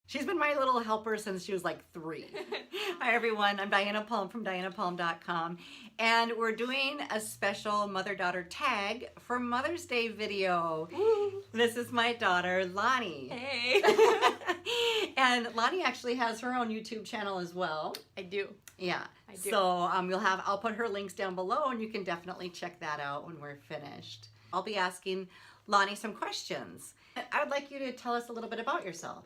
She's been my little helper since she was like 3. Hi everyone, I'm Diana Palm from DianaPalm.com, and we're doing a special mother-daughter tag for Mother's Day video. Woo. This is my daughter, Loni. Hey. And Loni actually has her own YouTube channel as well. I do. Yeah. I do. So I'll put her links down below, and you can definitely check that out when we're finished. I'll be asking Loni some questions. I would like you to tell us a little bit about yourself.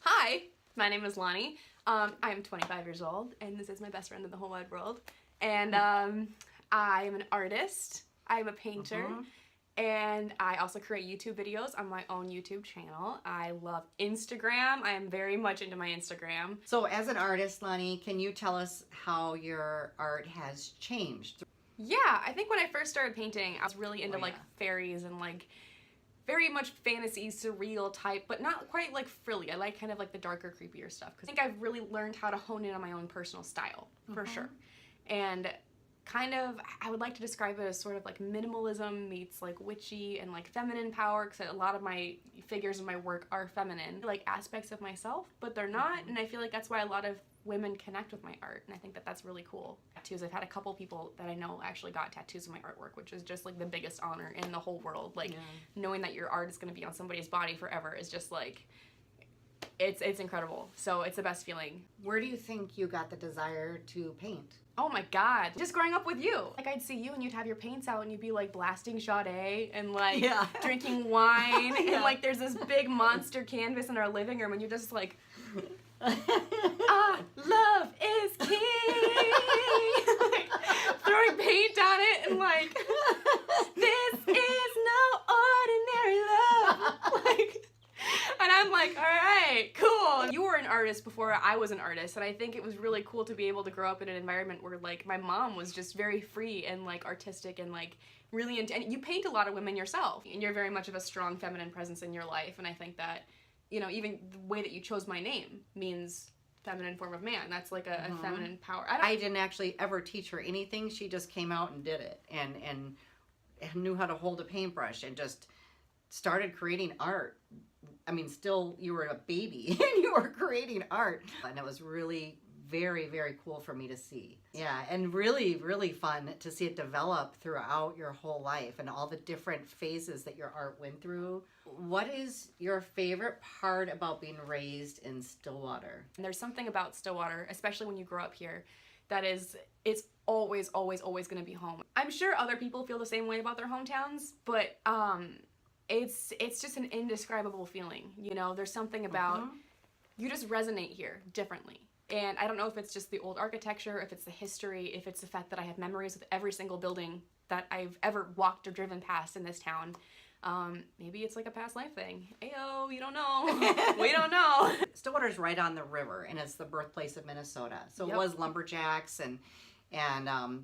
Hi, my name is Loni. I'm 25 years old, and this is my best friend in the whole wide world. And I am an artist. I'm a painter. And I also create YouTube videos on my own YouTube channel. I love Instagram. I am very much into my Instagram. So as an artist, Loni, can you tell us how your art has changed? Yeah, I think when I first started painting, I was really into like fairies and like very much fantasy, surreal type, but not quite like frilly. I like kind of like the darker, creepier stuff. Because I think I've really learned how to hone in on my own personal style, for sure. And kind of, I would like to describe it as sort of like minimalism meets like witchy and like feminine power, because a lot of my figures in my work are feminine, like aspects of myself, but they're not. And I feel like that's why a lot of women connect with my art, and I think that that's really cool. Tattoos, I've had a couple people that I know actually got tattoos of my artwork, which is just like the biggest honor in the whole world. Like knowing that your art is going to be on somebody's body forever is just like, it's incredible. So it's the best feeling. Where do you think you got the desire to paint? Oh my God, just growing up with you. Like I'd see you and you'd have your paints out and you'd be like blasting Sade and like drinking wine and like there's this big monster canvas in our living room and you're just like, love is king. Like, throwing paint on it and like, this is no ordinary love. Like, and I'm like, all right, cool. You were an artist before I was an artist, and I think it was really cool to be able to grow up in an environment where like my mom was just very free and like artistic and like really into, and you paint a lot of women yourself, and you're very much of a strong feminine presence in your life, and I think that, you know, even the way that you chose my name means feminine form of man. That's like a feminine power. I didn't actually ever teach her anything. She just came out and did it and knew how to hold a paintbrush and just started creating art. I mean, still, you were a baby and you were creating art. And it was really very, very cool for me to see. Yeah, and really, really fun to see it develop throughout your whole life and all the different phases that your art went through. What is your favorite part about being raised in Stillwater? And there's something about Stillwater, especially when you grow up here, that is, it's always, always, always going to be home. I'm sure other people feel the same way about their hometowns, but it's just an indescribable feeling. You know, there's something about, you just resonate here differently. And I don't know if it's just the old architecture, if it's the history, if it's the fact that I have memories with every single building that I've ever walked or driven past in this town. Maybe it's like a past life thing. Ayo, you don't know. We don't know. Stillwater's right on the river, and it's the birthplace of Minnesota. So it was lumberjacks, and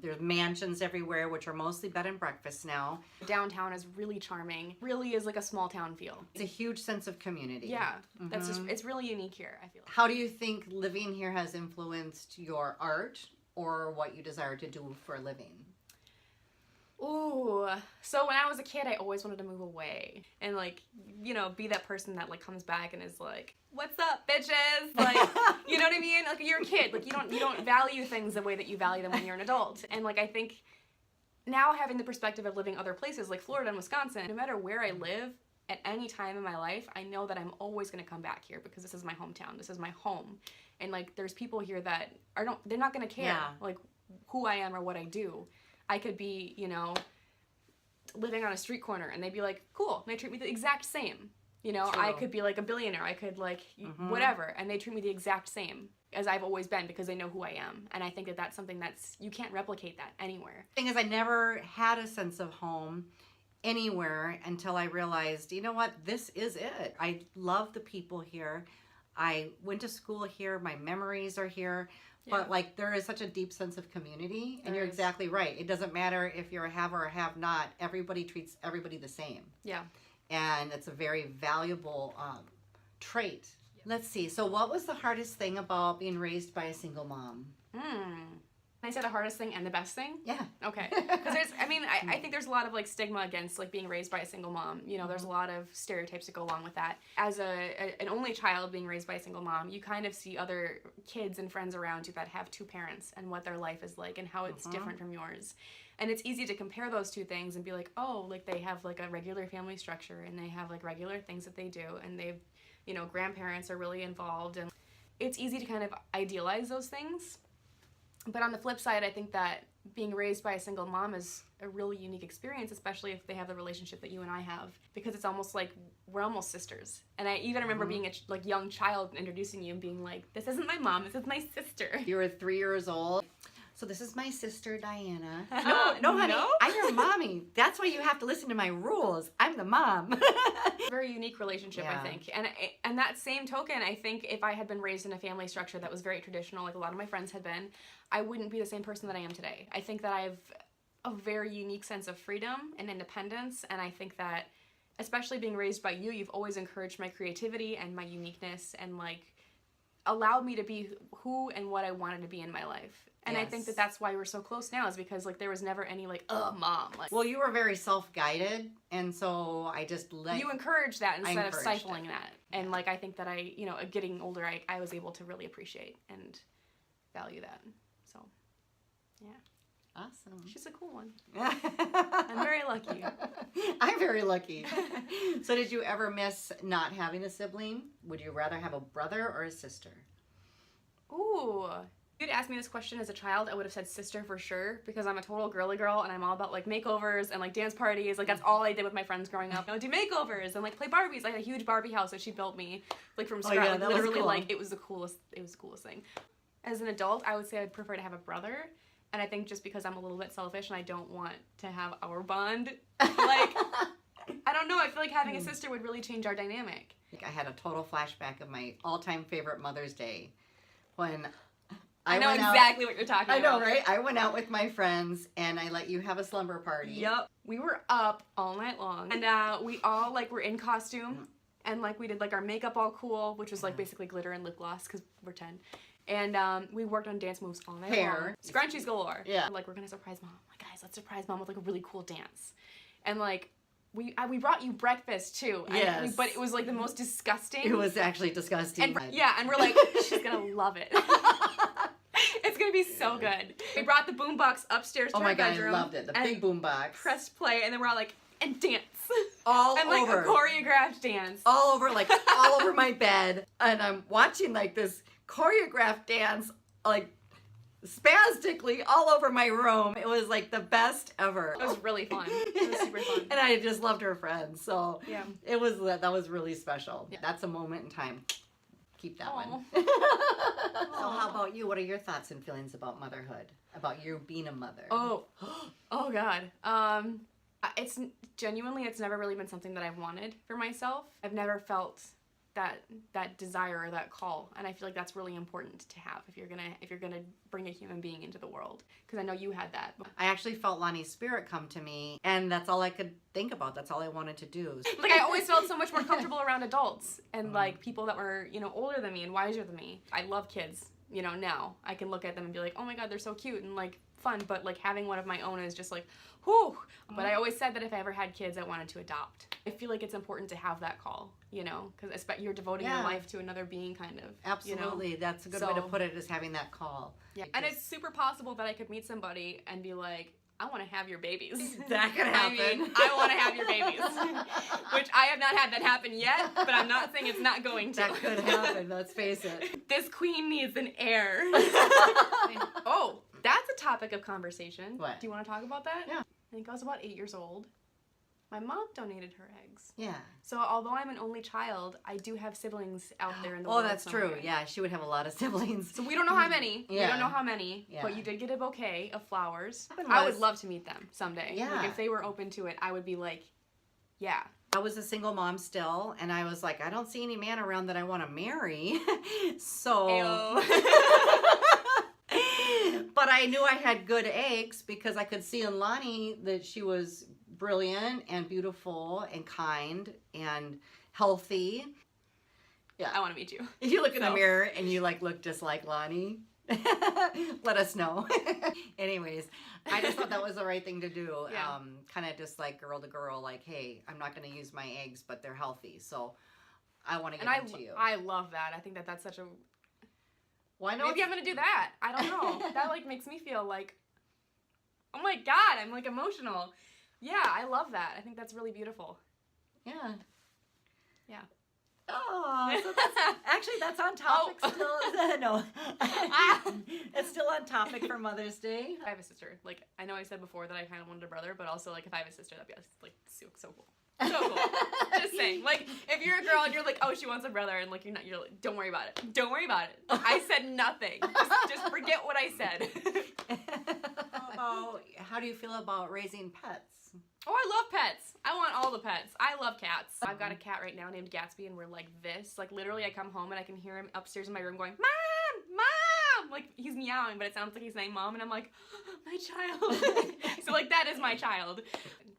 there's mansions everywhere, which are mostly bed and breakfast now. Downtown is really charming. Really is like a small town feel. It's a huge sense of community. Yeah, that's just, it's really unique here, I feel like. How do you think living here has influenced your art or what you desire to do for a living? Ooh, so when I was a kid, I always wanted to move away and like, you know, be that person that like comes back and is like, what's up, bitches? Like, you know what I mean? Like you're a kid, like you don't value things the way that you value them when you're an adult. And like, I think now having the perspective of living other places like Florida and Wisconsin, no matter where I live at any time in my life, I know that I'm always going to come back here because this is my hometown. This is my home. And like, there's people here that they're not going to care like who I am or what I do. I could be, you know, living on a street corner and they'd be like, cool, and they treat me the exact same. You know, I could be like a billionaire, I could like whatever, and they treat me the exact same as I've always been because they know who I am. And I think that that's something you can't replicate that anywhere. The thing is, I never had a sense of home anywhere until I realized, you know what, this is it. I love the people here. I went to school here, my memories are here. But like there is such a deep sense of community, and you're exactly right. It doesn't matter if you're a have or a have not. Everybody treats everybody the same. Yeah. And it's a very valuable trait. Let's see. So what was the hardest thing about being raised by a single mom? Can I say the hardest thing and the best thing? Yeah. Okay. Because I think there's a lot of like stigma against like being raised by a single mom. You know, there's a lot of stereotypes that go along with that. As an only child being raised by a single mom, you kind of see other kids and friends around you that have two parents and what their life is like and how it's different from yours. And it's easy to compare those two things and be like, oh, like they have like a regular family structure and they have like regular things that they do and they've, you know, grandparents are really involved, and it's easy to kind of idealize those things. But on the flip side, I think that being raised by a single mom is a really unique experience, especially if they have the relationship that you and I have, because it's almost like we're almost sisters. And I even remember being a like young child and introducing you and being like, this isn't my mom, this is my sister. You were 3 years old. So this is my sister, Diana. No, honey, no? I'm your mommy. That's why you have to listen to my rules. I'm the mom. Very unique relationship, Yeah. I think. And that same token, I think if I had been raised in a family structure that was very traditional, like a lot of my friends had been, I wouldn't be the same person that I am today. I think that I have a very unique sense of freedom and independence, and I think that, especially being raised by you, you've always encouraged my creativity and my uniqueness and like allowed me to be who and what I wanted to be in my life. And I think that that's why we're so close now, is because like there was never any like, mom. Like, Well, you were very self-guided, and so I just let you encourage that instead of encouraged stifling it. that. And like I think that I, you know, getting older, I was able to really appreciate and value that. So, yeah. Awesome. She's a cool one. I'm very lucky. I'm very lucky. So did you ever miss not having a sibling? Would you rather have a brother or a sister? Ooh. If you'd asked me this question as a child, I would have said sister for sure, because I'm a total girly girl and I'm all about like makeovers and like dance parties. Like that's all I did with my friends growing up. I would do makeovers and like play Barbies. I had a huge Barbie house that she built me like from scratch. yeah, Like, that was literally cool. like it was the coolest thing. As an adult, I would say I'd prefer to have a brother. And I think just because I'm a little bit selfish and I don't want to have our bond, like, I don't know, I feel like having a sister would really change our dynamic. I had a total flashback of my all-time favorite Mother's Day when I know went out- exactly what you're talking I about. know, right? I went out with my friends and I let you have a slumber party. Yep. We were up all night long. And we all like were in costume. And like we did like our makeup all cool, which was like basically glitter and lip gloss because we're 10. And we worked on dance moves all night Hair. long. Scrunchies galore. Yeah. Like we're gonna surprise mom. Like guys, let's surprise mom with like a really cool dance. And like we brought you breakfast too. Yes. But it was like the most disgusting. It was actually disgusting. And yeah, and we're like, she's gonna love it. It's gonna be so good. We brought the boombox upstairs to Oh our my god, bedroom. I loved it. The and big boombox. pressed play, and then we're all like, and dance. All and like over. a choreographed dance. All over, like all over my bed. And I'm watching like this choreographed dance, like spastically all over my room. It was like the best ever. It was really fun. It was super fun. And I just loved her friends. So Yeah. that was really special. Yeah. That's a moment in time. Keep that Aw. one. So how about you? What are your thoughts and feelings about motherhood? About you being a mother? Oh God. It's genuinely, it's never really been something that I've wanted for myself. I've never felt that desire or that call, and I feel like that's really important to have if you're gonna bring a human being into the world, because I know you had that. I actually felt Loni's spirit come to me, and that's all I could think about. That's all I wanted to do. Like I always felt so much more comfortable around adults and like people that were, you know, older than me and wiser than me. I love kids, you know, now. I can look at them and be like, oh my god, they're so cute and like fun, but like having one of my own is just like, whew. But I always said that if I ever had kids, I wanted to adopt. I feel like it's important to have that call, you know, because you're devoting your life to another being, kind of. Absolutely. You know? That's a good way to put it, is having that call. Yeah. And it's super possible that I could meet somebody and be like, I want to have your babies. That could happen. I mean, I want to have your babies. Which I have not had that happen yet, but I'm not saying it's not going to. That could happen, let's face it. This queen needs an heir. Oh, that's a topic of conversation. What? Do you want to talk about that? Yeah. I think I was about 8 years old. My mom donated her eggs. Yeah. So although I'm an only child, I do have siblings out there in the world. Oh, that's somewhere. true. Yeah, she would have a lot of siblings. So we don't know how many. Yeah. We don't know how many. Yeah. But you did get a bouquet of flowers. Happened I was- would love to meet them someday. Yeah. Like if they were open to it, I would be like, yeah. I was a single mom still, and I was like, I don't see any man around that I want to marry. So... Ayo. But I knew I had good eggs because I could see in Loni that she was brilliant and beautiful and kind and healthy. Yeah. I want to meet you. If you look in the So- mirror and you like look just like Loni. Let us know. Anyways, I just thought that was the right thing to do. Yeah. Kind of just like girl to girl, like, hey, I'm not going to use my eggs, but they're healthy. So I want to give them to you. I love that. I think that that's such a... Well, I know Maybe I'm going to do that. I don't know. That like makes me feel like, oh my God, I'm like emotional. Yeah, I love that. I think that's really beautiful. Yeah. Yeah. Oh, so that's on topic still. No, it's still on topic for Mother's Day. I have a sister. Like, I know I said before that I kind of wanted a brother, but also like if I have a sister, that'd be like so cool. So cool. Just saying. Like, if you're a girl and you're like, oh, she wants a brother, and like you're like, don't worry about it. Don't worry about it. I said nothing. Just forget what I said. How do you feel about raising pets? Oh, I love pets. I want all the pets. I love cats. I've got a cat right now named Gatsby, and we're like this. Like, literally, I come home and I can hear him upstairs in my room going, Mom! Mom! Like, he's meowing, but it sounds like he's saying Mom, and I'm like, oh, my child. So, like, that is my child.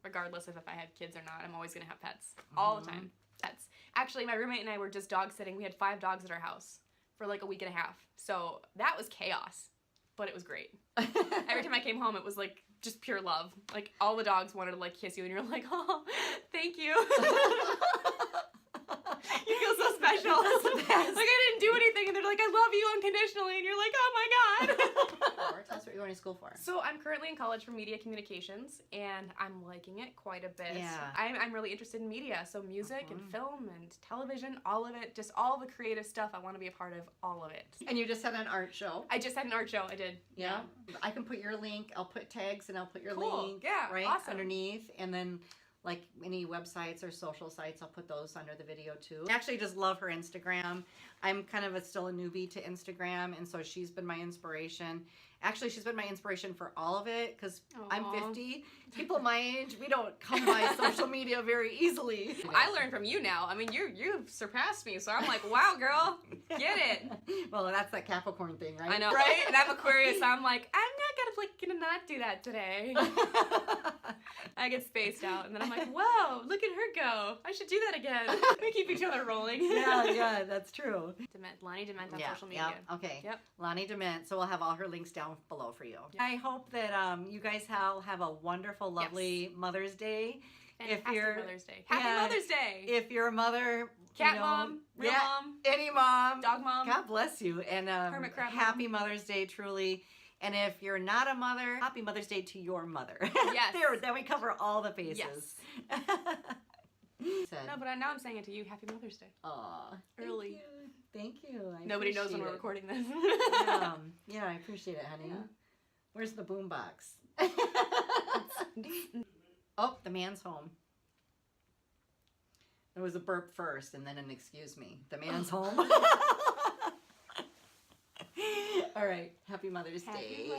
Regardless of if I have kids or not, I'm always going to have pets. All the time. Pets. Actually, my roommate and I were just dog sitting. We had 5 dogs at our house for like a week and a half. So, that was chaos. But it was great. Every time I came home, it was like just pure love. Like all the dogs wanted to like kiss you, and you're like, oh, thank you. You feel so special. That's the best. Like I didn't do anything, and they're like, I love you unconditionally, and you're like, oh my God. Tell us what you're going to school for. So I'm currently in college for media communications, and I'm liking it quite a bit. Yeah. I'm really interested in media, so music and film and television, all of it, just all the creative stuff. I want to be a part of all of it. And you just had an art show. I just had an art show. I did. Yeah. I can put your link. I'll put tags and I'll put your Cool. link. Yeah, Right awesome. underneath, and then like any websites or social sites, I'll put those under the video too. I actually just love her Instagram. I'm kind of still a newbie to Instagram, and so she's been my inspiration. Actually, she's been my inspiration for all of it because I'm 50. People my age, we don't come by social media very easily. I learned from you now. I mean, you've surpassed me, so I'm like, wow, girl, get it. Well, that's that Capricorn thing, right? I know, right? And I'm Aquarius, so I'm like, I'm gonna not do that today. I get spaced out, and then I'm like, whoa, look at her go. I should do that again. We keep each other rolling. Yeah, that's true. Loni Dament on social Yeah, media. okay. Yep. Loni Dament. So we'll have all her links down below for you. Yep. I hope that you guys have a wonderful, lovely Mother's Day. Happy Mother's Day. Happy Mother's Day. If you're a mother, Cat mom, real mom, any mom, dog mom. God bless you, and Hermit crab happy Mother's Day, truly. And if you're not a mother, happy Mother's Day to your mother. Yes. Then we cover all the bases. Yes. Said, No, but now I'm saying it to you. Happy Mother's Day. aw, Early. Thank you. I Nobody knows when appreciate we're it. recording this. Yeah, I appreciate it, honey. Yeah. Where's the boom box? Oh, the man's home. It was a burp first and then an excuse me. The man's home. All right. Happy Mother's Day.